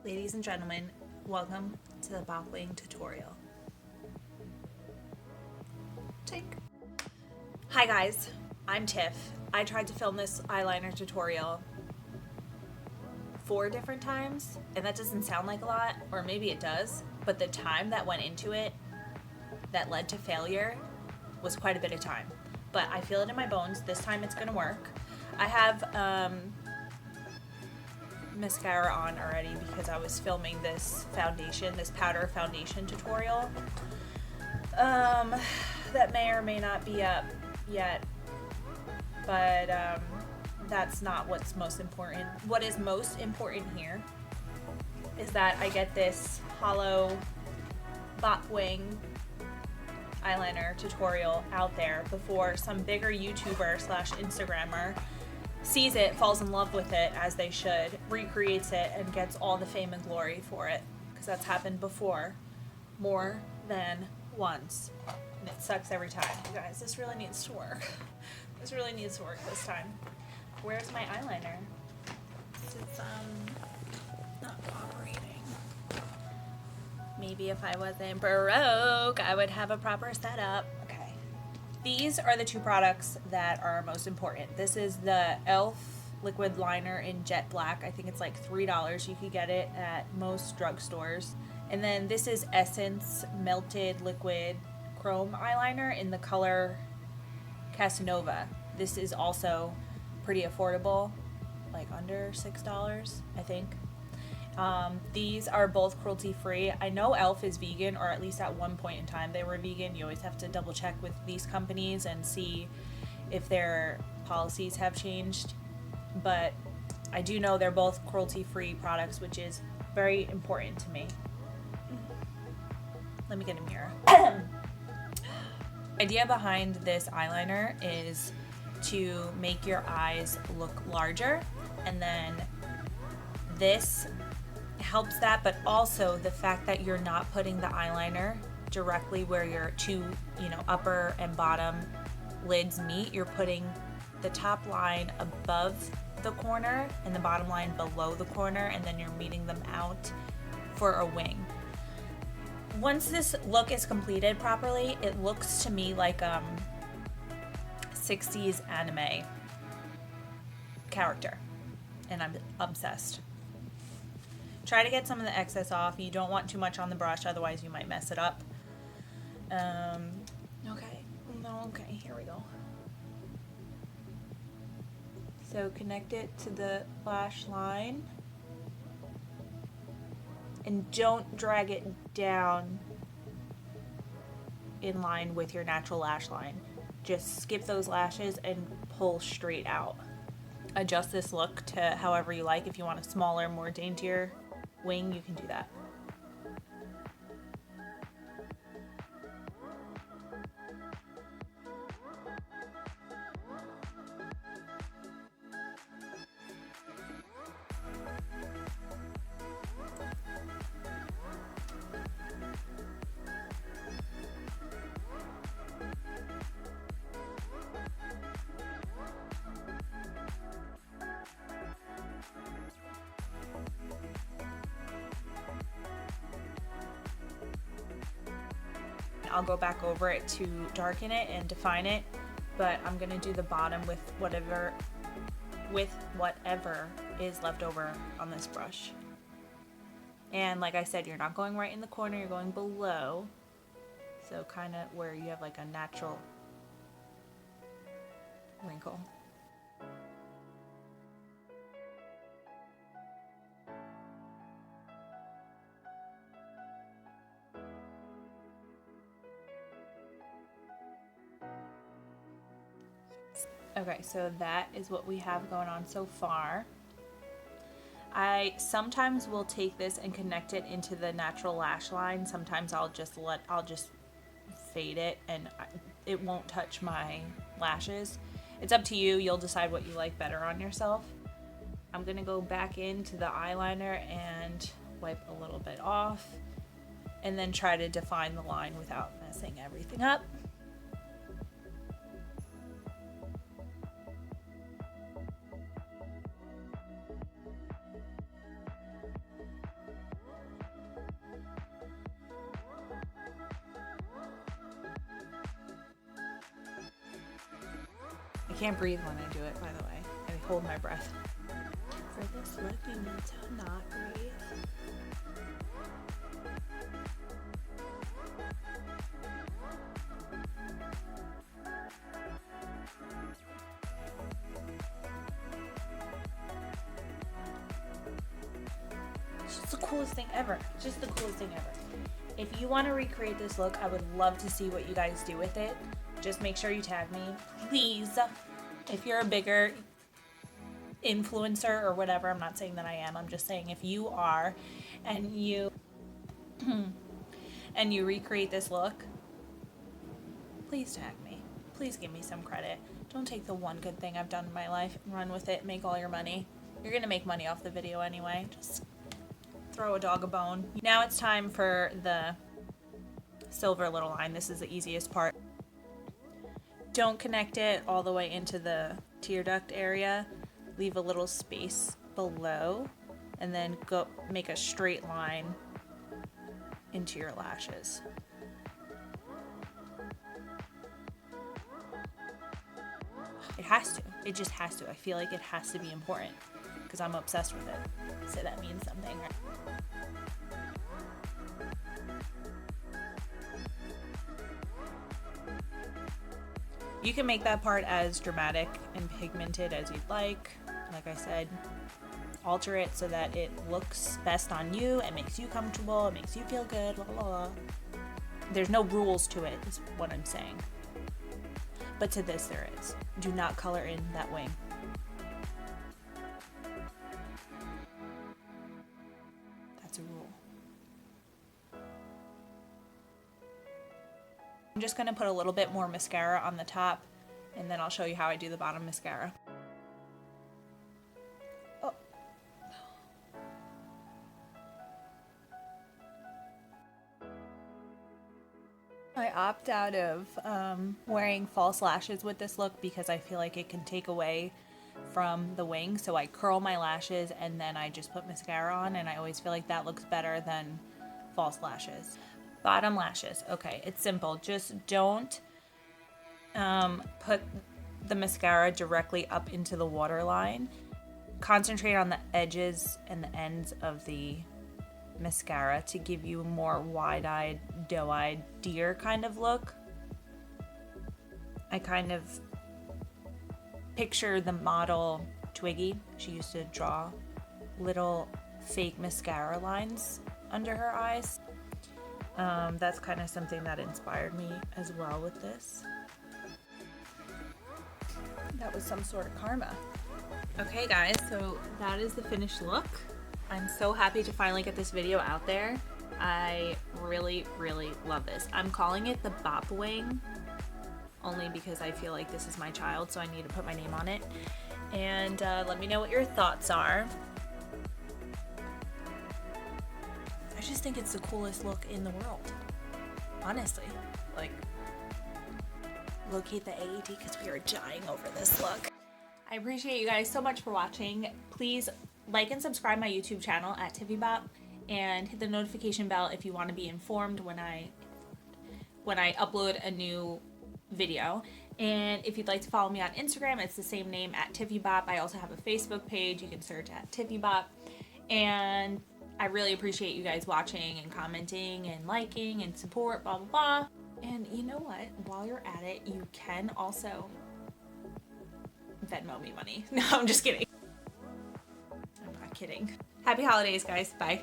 Ladies and gentlemen, welcome to the Bopp tutorial. Take. Hi guys, I'm Tiff. I tried to film this eyeliner tutorial 4 different times, and that doesn't sound like a lot, or maybe it does, but the time that went into it that led to failure was quite a bit of time. But I feel it in my bones. This time it's gonna work. I have mascara on already because I was filming this powder foundation tutorial that may or may not be up yet, but that's not what's most important. What is most important here is that I get this hollow Bopp wing eyeliner tutorial out there before some bigger YouTuber / Instagrammer sees it, falls in love with it, as they should, recreates it, and gets all the fame and glory for it. Because that's happened before, more than once. And it sucks every time. You guys, this really needs to work. This really needs to work this time. Where's my eyeliner? It's not cooperating. Maybe if I wasn't broke, I would have a proper setup. Okay. These are the 2 products that are most important. This is the e.l.f. liquid liner in jet black. I think it's like $3. You could get it at most drugstores. And then this is Essence melted liquid chrome eyeliner in the color Casanova. This is also pretty affordable, like under $6, I think. These are both cruelty free. I know e.l.f. is vegan, or at least at one point in time they were vegan. You always have to double check with these companies and see if their policies have changed. But I do know they're both cruelty free products, which is very important to me. Let me get a mirror. The idea behind this eyeliner is to make your eyes look larger, and then this helps that, but also the fact that you're not putting the eyeliner directly where your 2, upper and bottom lids meet. You're putting the top line above the corner and the bottom line below the corner, and then you're meeting them out for a wing. Once this look is completed properly, it looks to me like 60's anime character, and I'm obsessed. Try to get some of the excess off. You don't want too much on the brush, otherwise you might mess it up. Okay, here we go. So connect it to the lash line. And don't drag it down in line with your natural lash line. Just skip those lashes and pull straight out. Adjust this look to however you like. If you want a smaller, more daintier wing, you can do that. I'll go back over it to darken it and define it, but I'm gonna do the bottom with whatever is left over on this brush. And like I said, you're not going right in the corner, you're going below, so kind of where you have like a natural wrinkle. Okay, so that is what we have going on so far. I sometimes will take this and connect it into the natural lash line. Sometimes I'll just fade it and it won't touch my lashes. It's up to you. You'll decide what you like better on yourself. I'm gonna go back into the eyeliner and wipe a little bit off, and then try to define the line without messing everything up. can't breathe when I do it, by the way. I hold my breath. For this look, you need to not breathe. It's just the coolest thing ever. Just the coolest thing ever. If you want to recreate this look, I would love to see what you guys do with it. Just make sure you tag me, please. If you're a bigger influencer or whatever, I'm not saying that I am, I'm just saying if you are and you and you recreate this look, please tag me. Please give me some credit. Don't take the one good thing I've done in my life and run with it and make all your money. You're gonna make money off the video anyway. Just throw a dog a bone. Now it's time for the silver little line. This is the easiest part. Don't connect it all the way into the tear duct area. Leave a little space below and then go make a straight line into your lashes. It has to. It just has to. I feel like it has to be important because I'm obsessed with it. So that means something. You can make that part as dramatic and pigmented as you'd like. Like I said, alter it so that it looks best on you, it makes you comfortable, it makes you feel good, blah, blah, blah. There's no rules to it, is what I'm saying. But to this there is. Do not color in that wing. That's a rule. I'm just going to put a little bit more mascara on the top, and then I'll show you how I do the bottom mascara. Oh. I opt out of wearing false lashes with this look because I feel like it can take away from the wing. So I curl my lashes and then I just put mascara on, and I always feel like that looks better than false lashes. Bottom lashes. Okay, it's simple. Just don't put the mascara directly up into the waterline. Concentrate on the edges and the ends of the mascara to give you a more wide-eyed, doe-eyed deer kind of look. I kind of picture the model Twiggy. She used to draw little fake mascara lines under her eyes. That's kind of something that inspired me as well with this. That was some sort of karma. Okay guys, so that is the finished look. I'm so happy to finally get this video out there. I really, really love this. I'm calling it the Bopp wing, only because I feel like this is my child, so I need to put my name on it. And let me know what your thoughts are. I just think it's the coolest look in the world. Honestly, like, locate the AED because we are dying over this look. I appreciate you guys so much for watching. Please like and subscribe my YouTube channel at Bopp, and hit the notification bell if you want to be informed when I upload a new video. And if you'd like to follow me on Instagram, it's the same name at Bopp. I also have a Facebook page. You can search at Bopp. And I really appreciate you guys watching and commenting and liking and support, blah, blah, blah. And you know what? While you're at it, you can also Venmo me money. No, I'm just kidding. I'm not kidding. Happy holidays, guys. Bye.